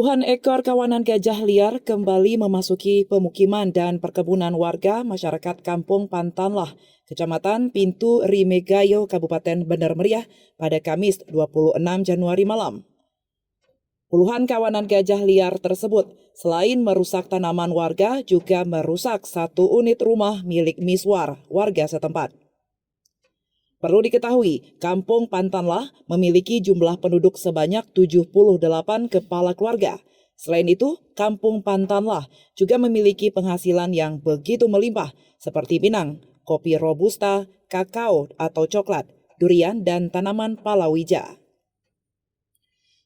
Puluhan ekor kawanan gajah liar kembali memasuki pemukiman dan perkebunan warga masyarakat Kampung Pantanlah, Kecamatan Pintu Rimegayo, Kabupaten Bener Meriah pada Kamis 26 Januari malam. Puluhan kawanan gajah liar tersebut selain merusak tanaman warga juga merusak satu unit rumah milik Miswar, warga setempat. Perlu diketahui, Kampung Pantanlah memiliki jumlah penduduk sebanyak 78 kepala keluarga. Selain itu, Kampung Pantanlah juga memiliki penghasilan yang begitu melimpah seperti pinang, kopi robusta, kakao atau coklat, durian, dan tanaman palawija.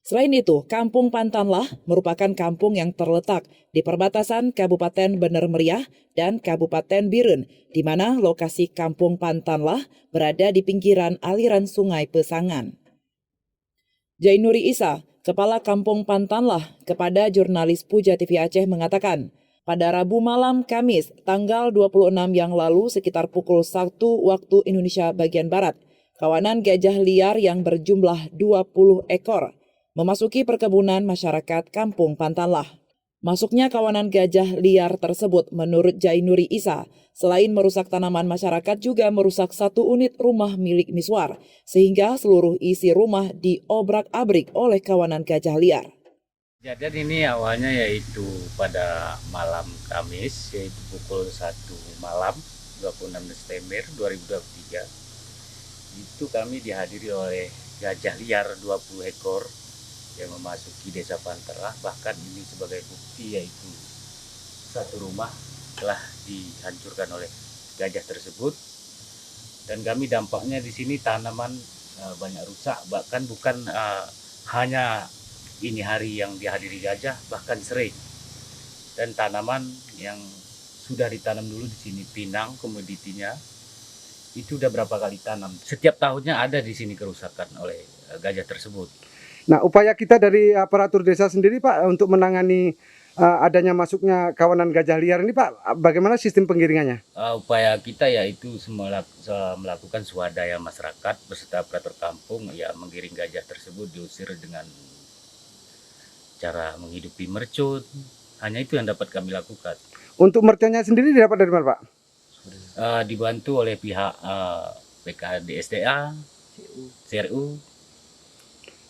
Selain itu, Kampung Pantanlah merupakan kampung yang terletak di perbatasan Kabupaten Bener Meriah dan Kabupaten Biren, di mana lokasi Kampung Pantanlah berada di pinggiran aliran Sungai Pesangan. Jainuri Isa, Kepala Kampung Pantanlah, kepada jurnalis Puja TV Aceh mengatakan, pada Rabu malam Kamis, tanggal 26 yang lalu sekitar pukul 1 waktu Indonesia bagian Barat, kawanan gajah liar yang berjumlah 20 ekor memasuki perkebunan masyarakat Kampung Pantanlah. Masuknya kawanan gajah liar tersebut menurut Jainuri Isa, selain merusak tanaman masyarakat juga merusak satu unit rumah milik Miswar, sehingga seluruh isi rumah diobrak-abrik oleh kawanan gajah liar. Kejadian ini awalnya yaitu pada malam Kamis, yaitu pukul 1 malam 26 Desember 2023. Itu kami dihadiri oleh gajah liar 20 ekor yang memasuki desa Pantanlah. Bahkan ini sebagai bukti yaitu satu rumah telah dihancurkan oleh gajah tersebut, dan kami dampaknya di sini tanaman banyak rusak, bahkan bukan hanya ini hari yang dihadiri gajah, bahkan sering, dan tanaman yang sudah ditanam dulu di sini, pinang komoditinya itu udah berapa kali tanam, setiap tahunnya ada di sini kerusakan oleh gajah tersebut. Nah, upaya kita dari aparatur desa sendiri, Pak, untuk menangani adanya masuknya kawanan gajah liar ini, Pak, bagaimana sistem penggiringannya? Upaya kita yaitu melakukan swadaya masyarakat beserta aparatur kampung, ya menggiring gajah tersebut, diusir dengan cara menghidupi mercon. Hanya itu yang dapat kami lakukan. Untuk merconnya sendiri didapat dari mana, Pak? Dibantu oleh pihak BKDSDA, CRU.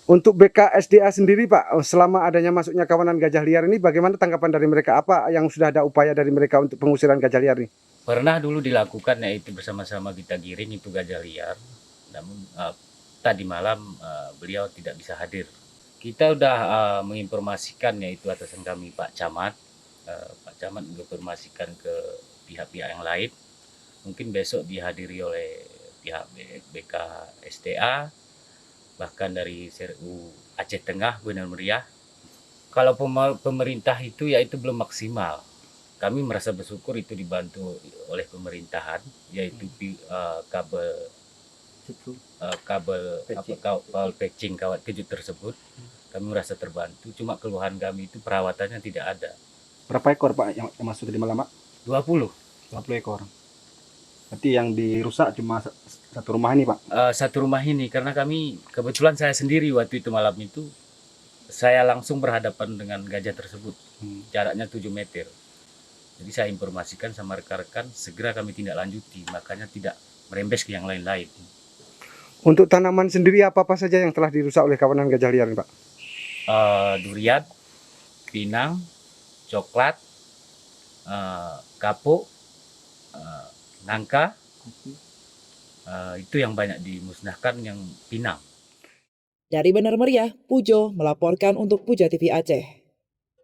Untuk BKSDA sendiri, Pak, selama adanya masuknya kawanan gajah liar ini, bagaimana tanggapan dari mereka? Apa yang sudah ada upaya dari mereka untuk pengusiran gajah liar ini? Pernah dulu dilakukan, yaitu bersama-sama kita giring itu gajah liar. Namun tadi malam beliau tidak bisa hadir. Kita sudah menginformasikan, yaitu atasan kami Pak Camat. Pak Camat menginformasikan ke pihak-pihak yang lain. Mungkin besok dihadiri oleh pihak BKSDA, bahkan dari CRU Aceh Tengah, Bener Meriah. Kalau pemerintah itu yaitu belum maksimal. Kami merasa bersyukur itu dibantu oleh pemerintahan, yaitu kabel patching kawat kejut tersebut. Kami merasa terbantu, cuma keluhan kami itu perawatannya tidak ada. Berapa ekor, Pak, yang masuk tadi malam, Pak? 20 ekor. Berarti yang dirusak cuma satu rumah ini, Pak? Satu rumah ini, karena kami, kebetulan saya sendiri waktu itu malam itu, saya langsung berhadapan dengan gajah tersebut, jaraknya 7 meter. Jadi saya informasikan sama rekan-rekan, segera kami tindak lanjuti, makanya tidak merembes ke yang lain-lain. Untuk tanaman sendiri apa-apa saja yang telah dirusak oleh kawanan gajah liar ini, Pak? Durian, pinang, coklat, kapuk, nangka, itu yang banyak dimusnahkan, yang pinang. Dari Bener Meriah, Pujo melaporkan untuk Puja TV Aceh.